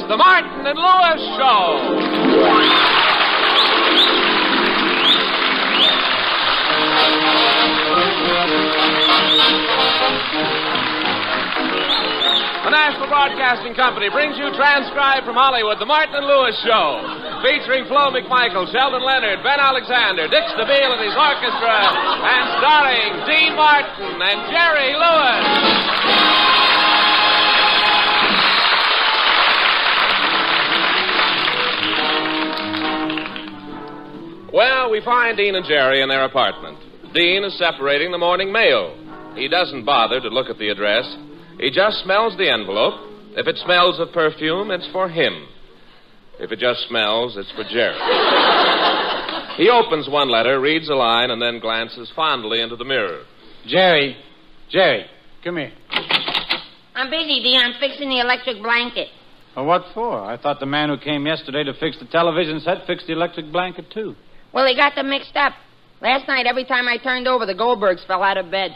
the Martin and Lewis Show. The National Broadcasting Company brings you transcribed from Hollywood, The Martin and Lewis Show, featuring Flo McMichael, Sheldon Leonard, Ben Alexander, Dick Stabile and his orchestra, and starring Dean Martin and Jerry Lewis. Well, we find Dean and Jerry in their apartment. Dean is separating the morning mail. He doesn't bother to look at the address. He just smells the envelope. If it smells of perfume, it's for him. If it just smells, it's for Jerry. He opens one letter, reads a line, and then glances fondly into the mirror. Jerry, come here. I'm busy, Dean. I'm fixing the electric blanket. Well, what for? I thought the man who came yesterday to fix the television set fixed the electric blanket, too. Well, he got them mixed up. Last night, every time I turned over, the Goldbergs fell out of bed.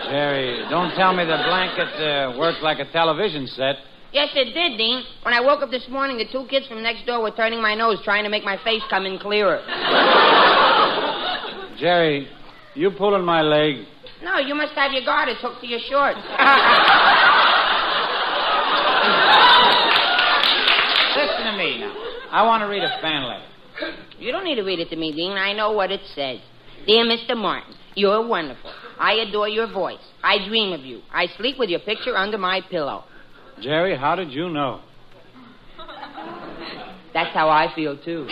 Jerry, don't tell me the blanket worked like a television set. Yes, it did, Dean. When I woke up this morning, the two kids from next door were turning my nose, trying to make my face come in clearer. Jerry, you pulling my leg? No, you must have your garters hooked to your shorts. Listen to me now. I want to read a fan letter. You don't need to read it to me, Dean. I know what it says. Dear Mr. Martin, you're wonderful. I adore your voice. I dream of you. I sleep with your picture under my pillow. Jerry, how did you know? That's how I feel, too.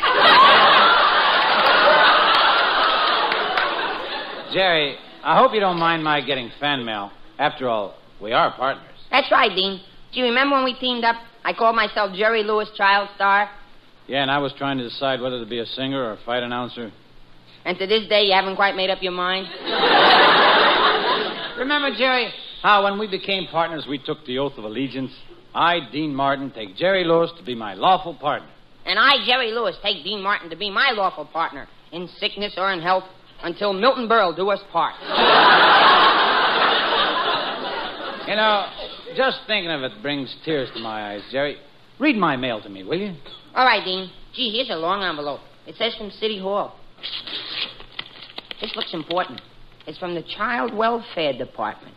Jerry, I hope you don't mind my getting fan mail. After all, we are partners. That's right, Dean. Do you remember when we teamed up? I called myself Jerry Lewis, child star. Yeah, and I was trying to decide whether to be a singer or a fight announcer. And to this day, you haven't quite made up your mind? Remember, Jerry, how when we became partners, we took the oath of allegiance? I, Dean Martin, take Jerry Lewis to be my lawful partner. And I, Jerry Lewis, take Dean Martin to be my lawful partner, in sickness or in health, until Milton Berle do us part. You know, just thinking of it brings tears to my eyes, Jerry. Read my mail to me, will you? All right, Dean. Gee, here's a long envelope. It says from City Hall. This looks important. It's from the Child Welfare Department.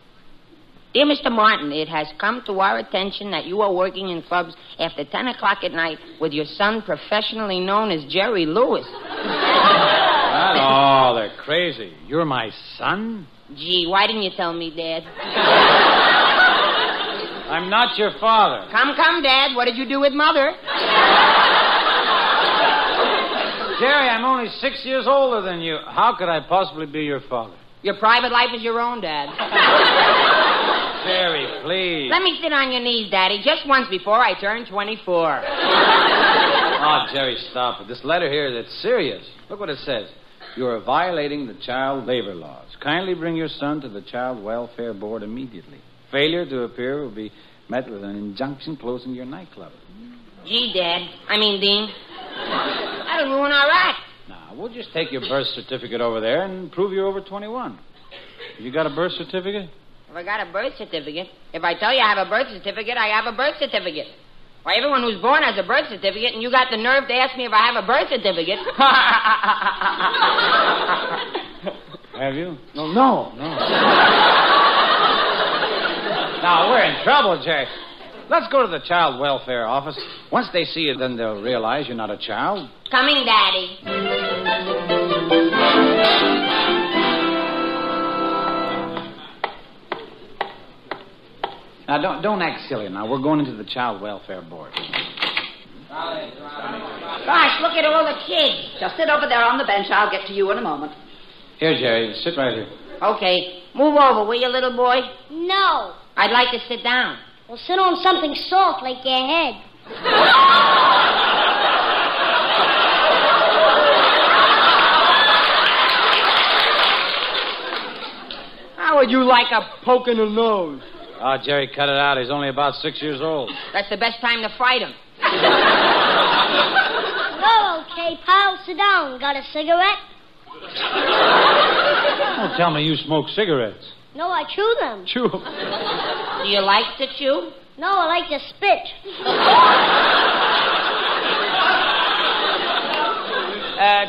Dear Mr. Martin, it has come to our attention that you are working in clubs after 10 o'clock at night with your son professionally known as Jerry Lewis. Oh, they're crazy. You're my son? Gee, why didn't you tell me, Dad? I'm not your father. Come, Dad. What did you do with Mother? Jerry, I'm only 6 years older than you. How could I possibly be your father? Your private life is your own, Dad. Jerry, please. Let me sit on your knees, Daddy, just once before I turn 24. Oh, Jerry, stop it. This letter here, it's serious. Look what it says. You are violating the Child Labour Laws. Kindly bring your son to the Child Welfare Board immediately. Failure to appear will be met with an injunction closing your nightclub. Gee, Dean. That'll ruin our act. Now, we'll just take your birth certificate over there and prove you're over 21. You got a birth certificate? Have I got a birth certificate? If I tell you I have a birth certificate, I have a birth certificate. Why, everyone who's born has a birth certificate, and you got the nerve to ask me if I have a birth certificate. Have you? No. Now, we're in trouble, Jerry. Let's go to the child welfare office. Once they see you, then they'll realize you're not a child. Coming, Daddy. Now, don't act silly now. We're going into the Child Welfare Board. Gosh, look at all the kids. Just sit over there on the bench. I'll get to you in a moment. Here, Jerry. Sit right here. Okay. Move over, will you, little boy? No. I'd like to sit down. Well, sit on something soft like your head. How would you like a poke in the nose? Oh, Jerry, cut it out. He's only about 6 years old. That's the best time to fight him. Oh, okay, pal. Sit down. Got a cigarette? Don't tell me you smoke cigarettes. No, I chew them. Chew. Do you like to chew? No, I like to spit.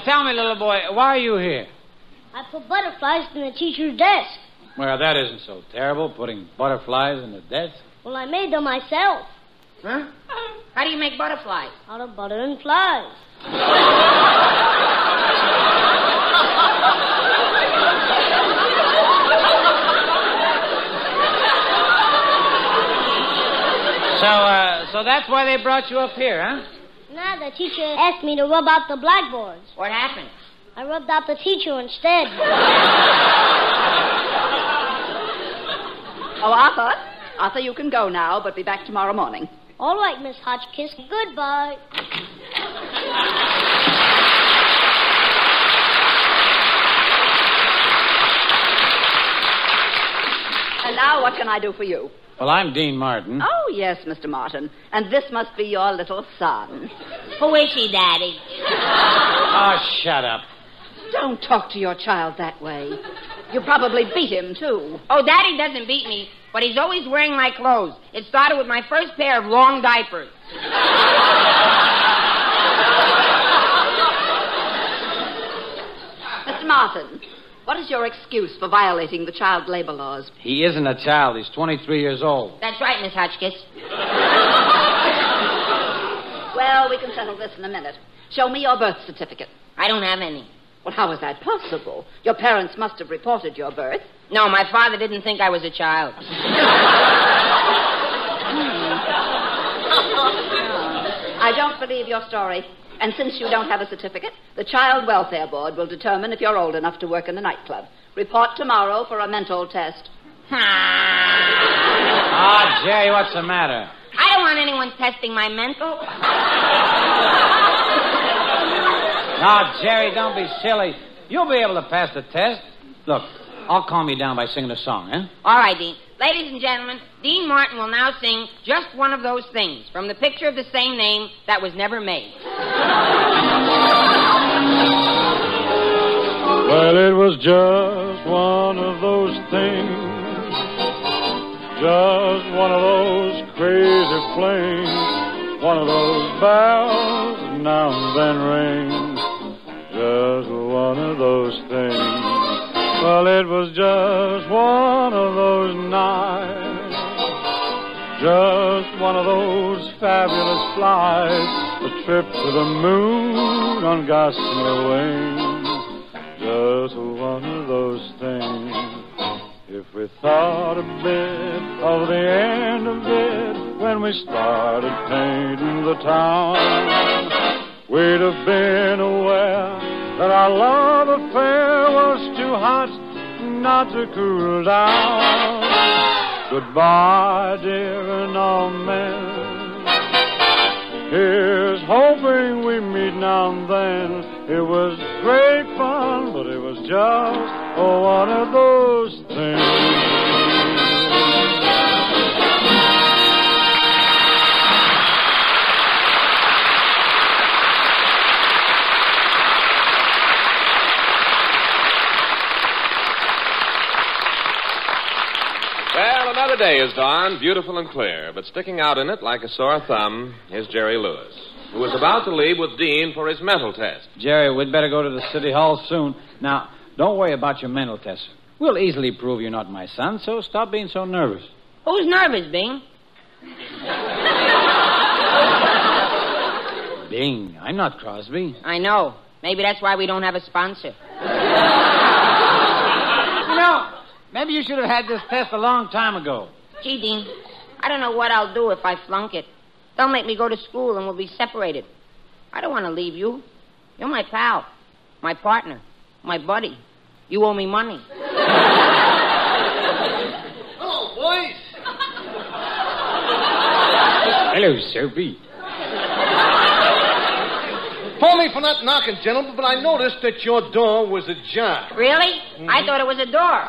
Tell me, little boy, why are you here? I put butterflies in the teacher's desk. Well, that isn't so terrible, putting butterflies in the desk. Well, I made them myself. Huh? How do you make butterflies? Out of butter and flies. So that's why they brought you up here, huh? Nah, the teacher asked me to rub out the blackboards. What happened? I rubbed out the teacher instead. Oh, Arthur. Arthur, you can go now, but be back tomorrow morning. All right, Miss Hotchkiss. Goodbye. And now what can I do for you? Well, I'm Dean Martin. Oh, yes, Mr. Martin. And this must be your little son. Who is he, Daddy? Oh, shut up. Don't talk to your child that way. You probably beat him, too. Oh, Daddy doesn't beat me, but he's always wearing my clothes. It started with my first pair of long diapers. Mr. Martin, what is your excuse for violating the child labor laws? He isn't a child. He's 23 years old. That's right, Miss Hotchkiss. Well, we can settle this in a minute. Show me your birth certificate. I don't have any. Well, how is that possible? Your parents must have reported your birth. No, my father didn't think I was a child. I don't believe your story. And since you don't have a certificate, the Child Welfare Board will determine if you're old enough to work in the nightclub. Report tomorrow for a mental test. Ah, Jerry, what's the matter? I don't want anyone testing my mental. Now, Jerry, don't be silly. You'll be able to pass the test. Look, I'll calm you down by singing a song, eh? All right, Dean. Ladies and gentlemen, Dean Martin will now sing Just One of Those Things from the picture of the same name that was never made. Well, it was just one of those things, just one of those crazy flings, one of those bells that now and then ring, just one of those things. Well, it was just one of those nights, just one of those fabulous flights, a trip to the moon on gossamer wings, just one of those things. If we thought a bit of the end of it when we started painting the town, we'd have been aware that our love affair was too hot not to cool down. Goodbye, dear, and amen. Here's hoping we meet now and then. It was great fun, but it was just one of those things. Well, another day is dawned, beautiful and clear, but sticking out in it like a sore thumb is Jerry Lewis, who is about to leave with Dean for his mental test. Jerry, we'd better go to the city hall soon. Now, don't worry about your mental test. We'll easily prove you're not my son, so stop being so nervous. Who's nervous, Bing? Bing, I'm not Crosby. I know. Maybe that's why we don't have a sponsor. You know, maybe you should have had this test a long time ago. Gee, Dean, I don't know what I'll do if I flunk it. They'll make me go to school and we'll be separated. I don't want to leave you. You're my pal, my partner, my buddy. You owe me money. Hello, boys. Hello, Soapy. Pardon me for not knocking, gentlemen, but I noticed that your door was ajar. Really? I thought it was a door.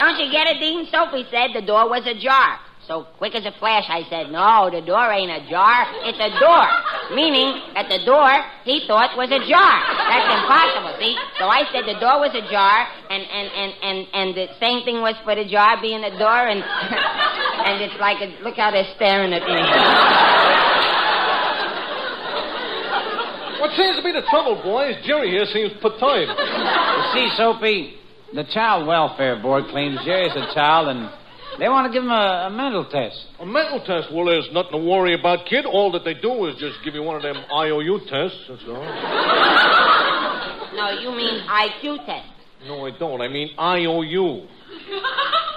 Don't you get it, Dean? Sophie said the door was ajar. So quick as a flash, I said, no, the door ain't ajar. It's a door. Meaning, at the door, he thought was a jar. That's impossible, see? So I said the door was a jar, and the same thing was for the jar being a door, and and it's like, look how they're staring at me. What seems to be the trouble, boys? Jerry here seems perturbed. You see, Soapy, the Child Welfare Board claims Jerry's a child, and they want to give him a mental test. A mental test? Well, there's nothing to worry about, kid. All that they do is just give you one of them IOU tests, that's all. No, you mean IQ test. No, I don't. I mean IOU.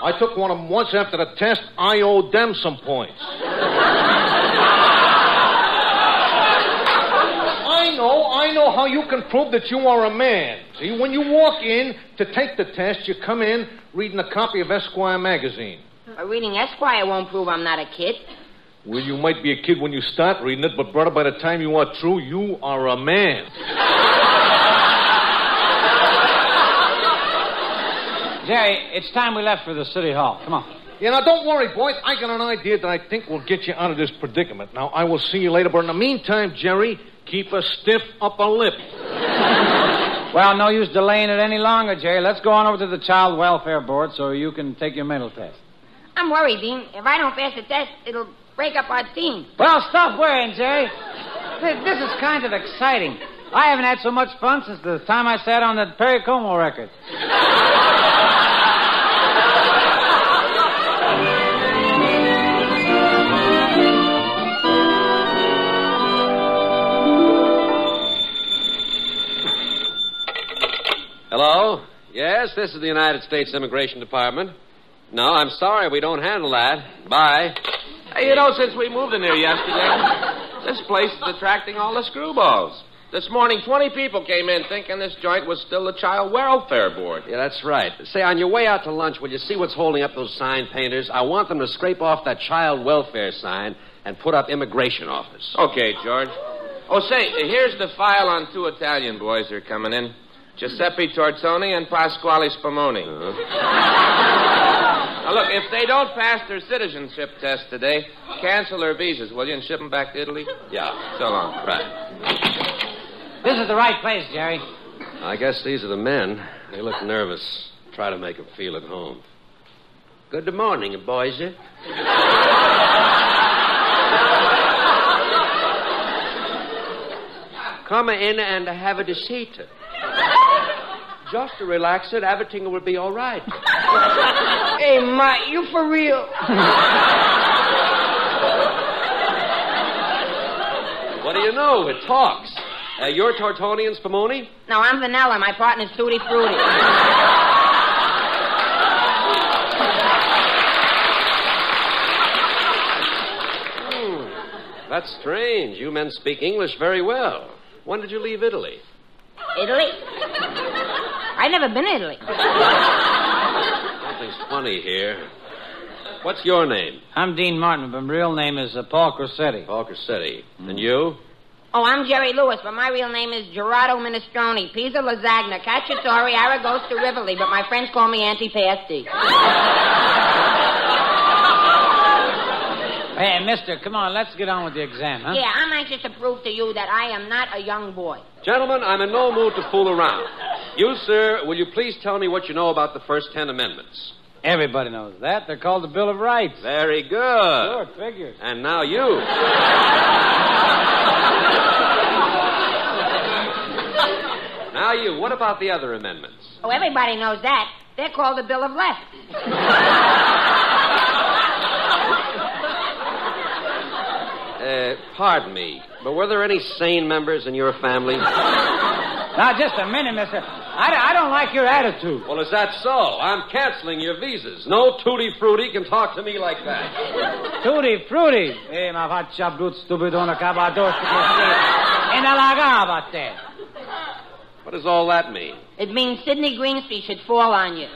I took one of them once after the test. I owed them some points. I know how you can prove that you are a man. See, when you walk in to take the test, you come in reading a copy of Esquire magazine. Reading Esquire won't prove I'm not a kid. Well, you might be a kid when you start reading it, but, brother, by the time you are through, you are a man. Jerry, it's time we left for the city hall. Come on. Yeah, now, don't worry, boys. I got an idea that I think will get you out of this predicament. Now, I will see you later, but in the meantime, Jerry, keep a stiff upper lip. Well, no use delaying it any longer, Jerry. Let's go on over to the Child Welfare Board so you can take your mental test. I'm worried, Dean. If I don't pass the test, it'll break up our team. Well, stop worrying, Jerry. This is kind of exciting. I haven't had so much fun since the time I sat on the Perry Como record. Hello? Yes, this is the United States Immigration Department. No, I'm sorry, we don't handle that. Bye. Hey, since we moved in here yesterday, this place is attracting all the screwballs. This morning, 20 people came in thinking this joint was still the Child Welfare Board. Yeah, that's right. Say, on your way out to lunch, will you see what's holding up those sign painters? I want them to scrape off that Child Welfare sign and put up Immigration Office. Okay, George. Oh, say, here's the file on 2 Italian boys who are coming in. Giuseppe Tortoni and Pasquale Spumoni. Now, look, if they don't pass their citizenship test today, cancel their visas, will you, and ship them back to Italy? Yeah. So long. Right. This is the right place, Jerry. I guess these are the men. They look nervous. Try to make them feel at home. Good morning, boys. Come in and have a seat. Just to relax it, everything will be all right. Hey, Ma, you for real? What do you know? It talks. You're Tortoni and Spumoni? No, I'm Vanilla. My partner's Tutti Frutti. That's strange. You men speak English very well. When did you leave Italy? Italy? I've never been to Italy. Something's funny here. What's your name? I'm Dean Martin, but my real name is Paul Corsetti. Paul Corsetti. And you? Oh, I'm Jerry Lewis, but my real name is Gerardo Minestrone, Pisa Lasagna, Cacciatore, Aragosta, Rivoli, but my friends call me Auntie Pasty. Hey, mister, come on, let's get on with the exam, huh? Yeah, I'm anxious to prove to you that I am not a young boy. Gentlemen, I'm in no mood to fool around. You, sir, will you please tell me what you know about the first 10 amendments? Everybody knows that. They're called the Bill of Rights. Very good. Sure, it figures. And now you. Now you, what about the other amendments? Oh, everybody knows that. They're called the Bill of Left. Pardon me, but were there any sane members in your family? Now, just a minute, mister. I don't like your attitude. Well, is that so? I'm canceling your visas. No Tutti Frutti can talk to me like that. Tutti Frutti. Eh, ma faccia brut stupidona cabadosta che inalagavate. What does all that mean? It means Sidney Greenstreet should fall on you.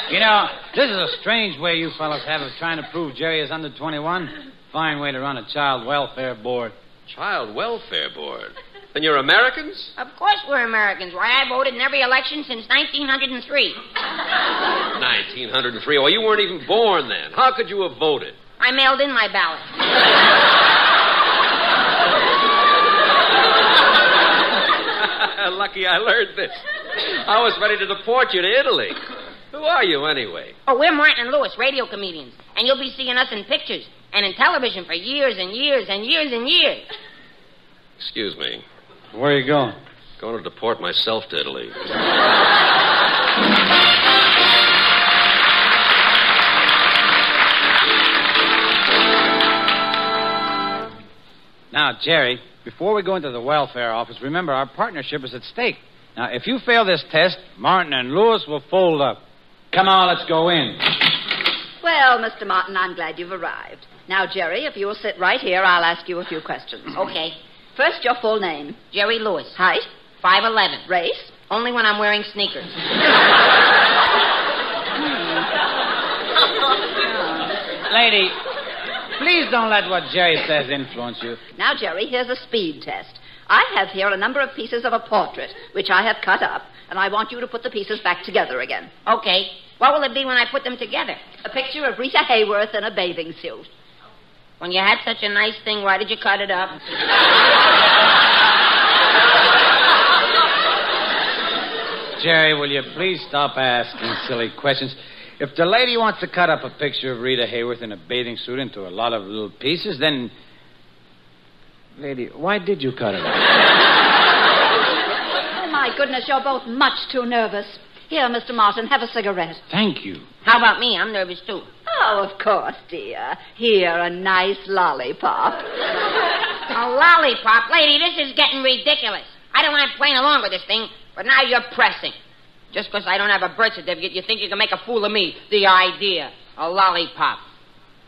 You know, this is a strange way you fellas have of trying to prove Jerry is under 21. Fine way to run a child welfare board. Child Welfare Board? And you're Americans? Of course we're Americans. Why, I voted in every election since 1903. 1903. Oh, you weren't even born then. How could you have voted? I mailed in my ballot. Lucky I learned this. I was ready to deport you to Italy. Who are you, anyway? Oh, we're Martin and Lewis, radio comedians. And you'll be seeing us in pictures and in television for years and years and years and years. Excuse me. Where are you going? Going to deport myself to Italy. Now, Jerry, before we go into the welfare office, remember our partnership is at stake. Now, if you fail this test, Martin and Lewis will fold up. Come on, let's go in. Well, Mr. Martin, I'm glad you've arrived. Now, Jerry, if you'll sit right here, I'll ask you a few questions. Okay. First, your full name. Jerry Lewis. Height. 5'11". Race. Only when I'm wearing sneakers. Lady, please don't let what Jerry says influence you. Now, Jerry, here's a speed test. I have here a number of pieces of a portrait, which I have cut up, and I want you to put the pieces back together again. Okay. What will it be when I put them together? A picture of Rita Hayworth in a bathing suit. When you had such a nice thing, why did you cut it up? Jerry, will you please stop asking silly questions? If the lady wants to cut up a picture of Rita Hayworth in a bathing suit into a lot of little pieces, then... Lady, why did you cut it up? Oh, my goodness, you're both much too nervous. Here, Mr. Martin, have a cigarette. Thank you. How about me? I'm nervous, too. Oh, of course, dear. Here, a nice lollipop. A lollipop? Lady, this is getting ridiculous. I don't mind playing along with this thing, but now you're pressing. Just because I don't have a birth certificate, you think you can make a fool of me. The idea. A lollipop.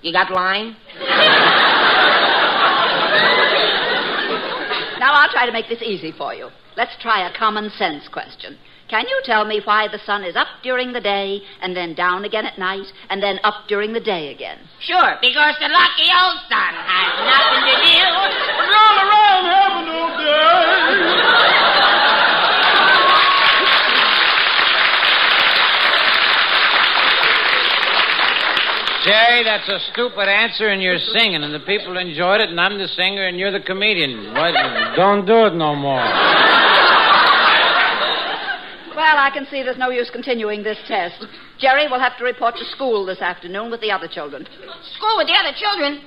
You got line? Now, I'll try to make this easy for you. Let's try a common sense question. Can you tell me why the sun is up during the day, and then down again at night, and then up during the day again? Sure, because the lucky old sun has nothing to do. Roll around, having no Jerry, that's a stupid answer, and you're singing, and the people enjoyed it, and I'm the singer, and you're the comedian. What? Don't do it no more. Well, I can see there's no use continuing this test. Jerry will have to report to school this afternoon with the other children. School with the other children?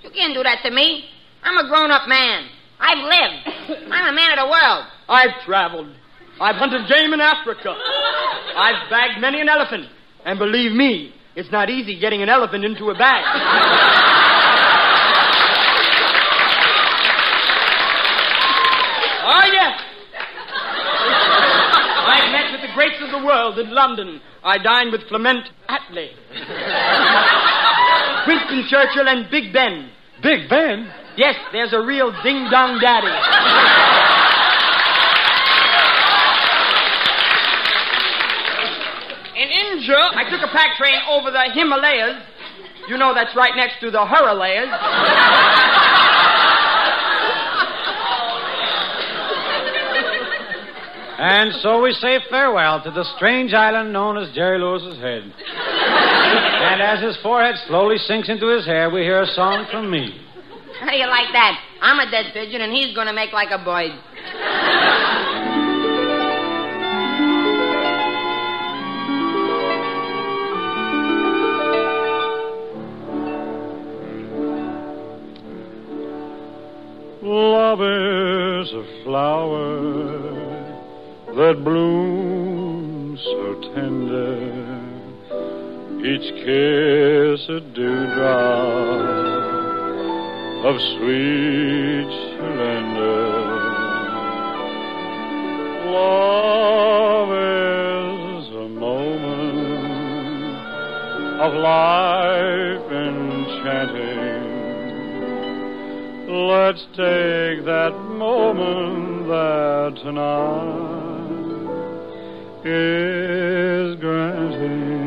You can't do that to me. I'm a grown-up man. I've lived. I'm a man of the world. I've traveled. I've hunted game in Africa. I've bagged many an elephant. And believe me, it's not easy getting an elephant into a bag. Oh, yes. I've met with the greats of the world in London. I dined with Clement Attlee, Winston Churchill, and Big Ben. Big Ben? Yes, there's a real ding-dong daddy. In India, I took a pack train over the Himalayas. You know that's right next to the Huralayas. And so we say farewell to the strange island known as Jerry Lewis's head. And as his forehead slowly sinks into his hair, we hear a song from me. How do you like that? I'm a dead pigeon, and he's going to make like a bird. Love is a flower that blooms so tender, each kiss a dewdrop of sweet splendor. Love is a moment of life enchanting. Let's take that moment that tonight is granting.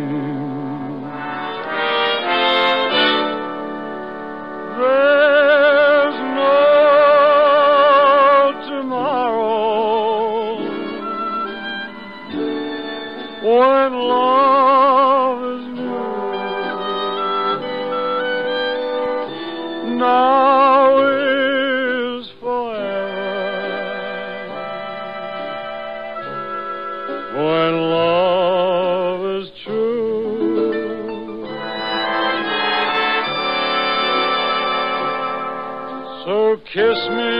There's no tomorrow now is forever. When love is true. So kiss me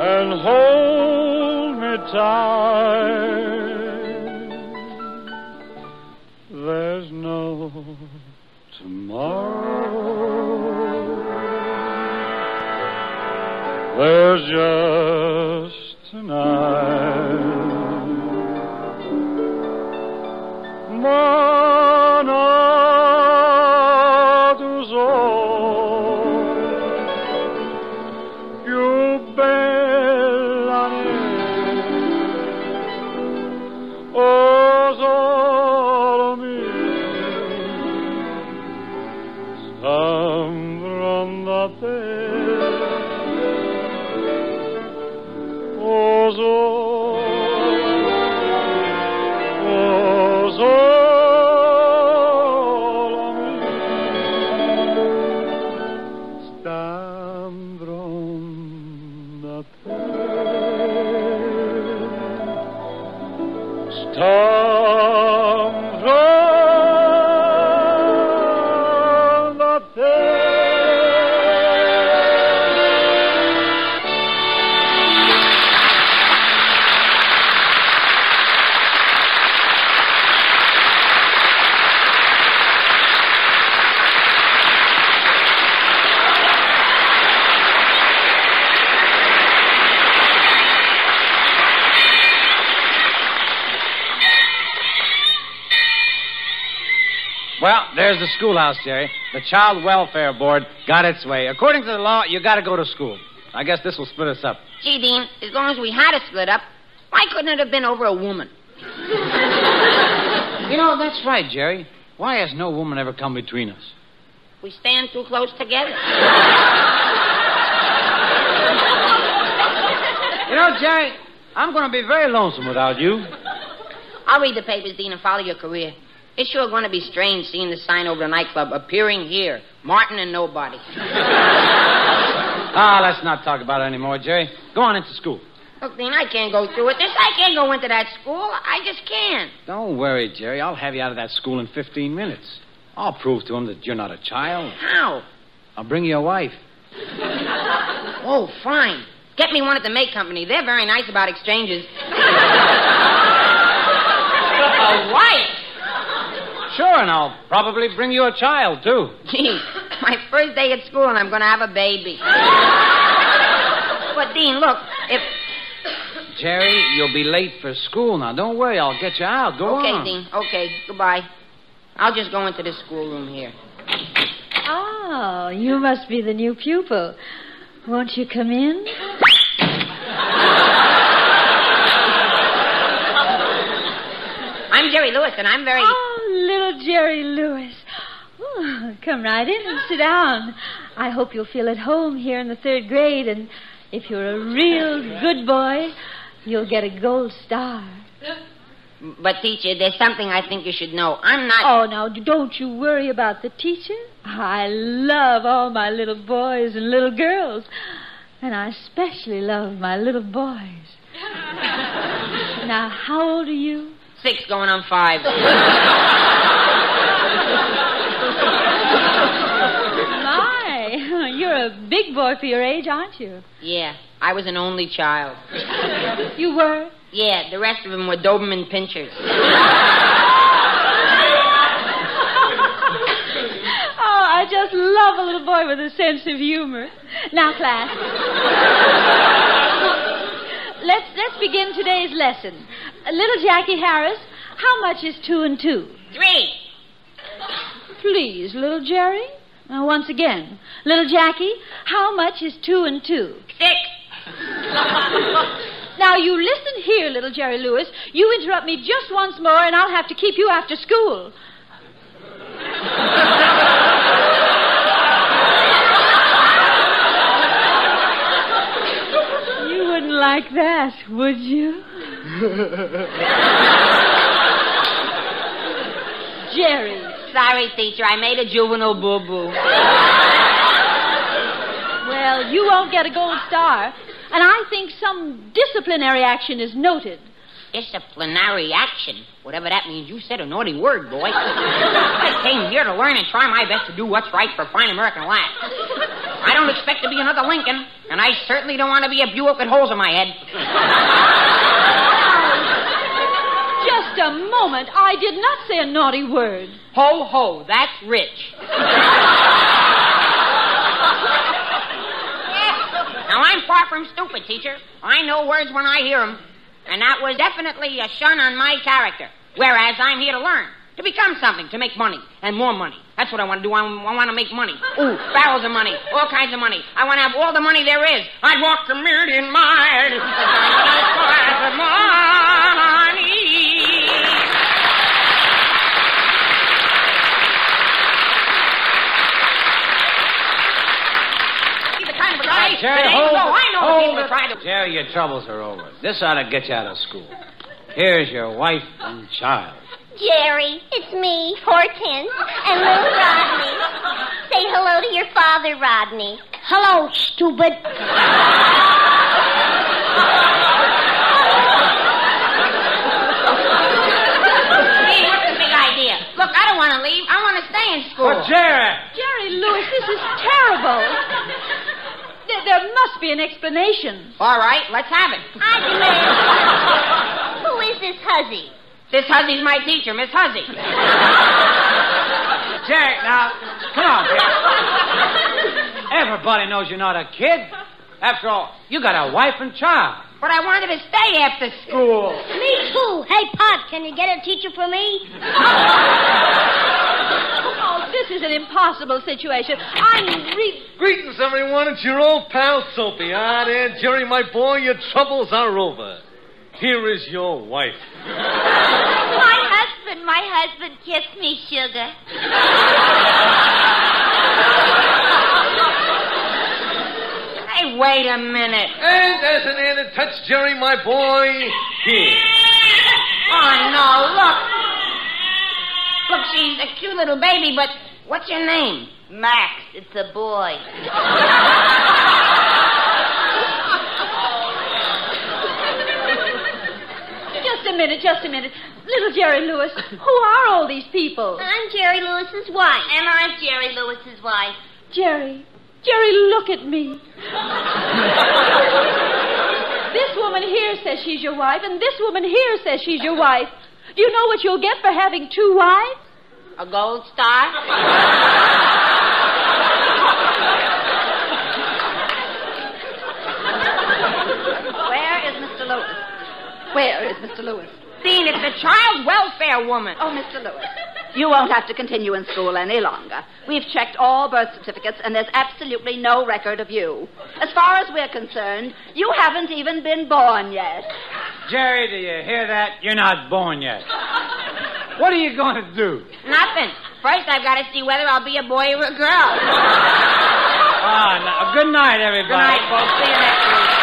and hold me tight. There's no tomorrow. There's just tonight. Mana tus più bella oh solo sembran da te oh solo sembran da te Well, there's the schoolhouse, Jerry. The Child Welfare Board got its way. According to the law, you got to go to school. I guess this will split us up. Gee, Dean, as long as we had to split up, why couldn't it have been over a woman? You know, that's right, Jerry. Why has no woman ever come between us? We stand too close together. You know, Jerry, I'm going to be very lonesome without you. I'll read the papers, Dean, and follow your career. It's sure going to be strange seeing the sign over the nightclub, appearing here, Martin and nobody. Let's not talk about it anymore, Jerry. Go on into school. Look, Dean, I can't go through with this. I can't go into that school. I just can't. Don't worry, Jerry. I'll have you out of that school in 15 minutes. I'll prove to him that you're not a child. How? I'll bring you a wife. Oh, fine. Get me one at the May Company. They're very nice about exchanges. A wife? Sure, and I'll probably bring you a child, too. Gee, my first day at school and I'm going to have a baby. But, Dean, look, if... Jerry, you'll be late for school now. Don't worry, I'll get you out. Go on. Okay, Dean. Okay, goodbye. I'll just go into the schoolroom here. Oh, you must be the new pupil. Won't you come in? I'm Jerry Lewis, and I'm very... Oh, little Jerry Lewis. Oh, come right in and sit down. I hope you'll feel at home here in the 3rd grade, and if you're a real good boy, you'll get a gold star. But, teacher, there's something I think you should know. I'm not... Oh, now, don't you worry about the teacher. I love all my little boys and little girls, and I especially love my little boys. Now, how old are you? 6 going on 5. My, you're a big boy for your age, aren't you? Yeah, I was an only child. You were? Yeah, the rest of them were Doberman pinchers. Oh, I just love a little boy with a sense of humor. Now, class, let's begin today's lesson. Little Jackie Harris, how much is 2 and 2? 3. Please, little Jerry. Now, once again. Little Jackie, how much is 2 and 2? 6. Now, you listen here, little Jerry Lewis. You interrupt me just once more, and I'll have to keep you after school. You wouldn't like that, would you? Jerry, Sorry, teacher. I made a juvenile boo-boo. Well, you won't get a gold star. And I think some disciplinary action is noted. Disciplinary action? Whatever that means, you said a naughty word, boy. I came here to learn and try my best to do what's right for fine American lads. I don't expect to be another Lincoln, and I certainly don't want to be a Buick with holes in my head. Just a moment. I did not say a naughty word. Ho, ho, that's rich. Now, I'm far from stupid, teacher. I know words when I hear them. And that was definitely a shun on my character. Whereas I'm here to learn, to become something, to make money, and more money. That's what I want to do. I want to make money. Ooh, barrels of money, all kinds of money. I want to have all the money there is. I'd walk a million miles for money. Jerry, I know people that try to... Jerry, your troubles are over. This ought to get you out of school. Here's your wife and child. Jerry, it's me, Hortense, and little Rodney. Say hello to your father, Rodney. Hello, stupid. Hey, what's the big idea? Look, I don't want to leave. I want to stay in school. But Jerry! Jerry Lewis, this is terrible. There must be an explanation. All right, let's have it. I demand. Who is this hussy? This huzzy's my teacher, Miss Huzzy. Jerry, now, come on, Jerry. Everybody knows you're not a kid. After all, you got a wife and child. But I wanted to stay after school. Me too. Hey, Pop, can you get a teacher for me? Oh, this is an impossible situation. Greetings, everyone. It's your old pal, Soapy. Ah, there, Jerry, my boy, your troubles are over. Here is your wife. My husband kissed me, sugar. Hey, wait a minute. And as an added touch, Jerry, my boy, here. Oh, no, look. Look, she's a cute little baby, but what's your name? Max, it's a boy. Just a minute. Little Jerry Lewis, who are all these people? I'm Jerry Lewis's wife. And I'm Jerry Lewis's wife. Jerry, look at me. This woman here says she's your wife, and this woman here says she's your wife. Do you know what you'll get for having two wives? A gold star? Where is Mr. Lewis? Where is Mr. Lewis? Dean, it's the child welfare woman. Oh, Mr. Lewis, you won't have to continue in school any longer. We've checked all birth certificates, and there's absolutely no record of you. As far as we're concerned, you haven't even been born yet. Jerry, do you hear that? You're not born yet. What are you going to do? Nothing. First, I've got to see whether I'll be a boy or a girl. Now, good night, everybody. Good night, folks. See you next week.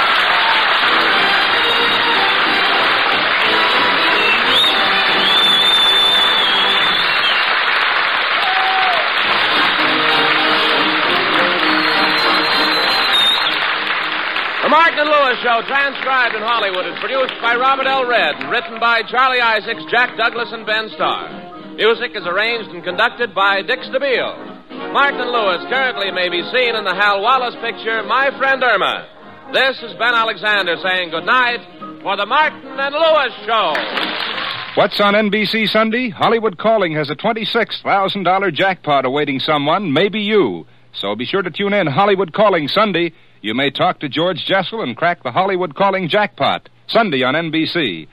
The Martin and Lewis Show, transcribed in Hollywood, is produced by Robert L. Redd and written by Charlie Isaacs, Jack Douglas, and Ben Starr. Music is arranged and conducted by Dick Stabile. Martin and Lewis currently may be seen in the Hal Wallace picture, My Friend Irma. This is Ben Alexander saying good night for the Martin and Lewis Show. What's on NBC Sunday? Hollywood Calling has a $26,000 jackpot awaiting someone, maybe you. So be sure to tune in Hollywood Calling Sunday. You may talk to George Jessel and crack the Hollywood Calling jackpot. Sunday on NBC.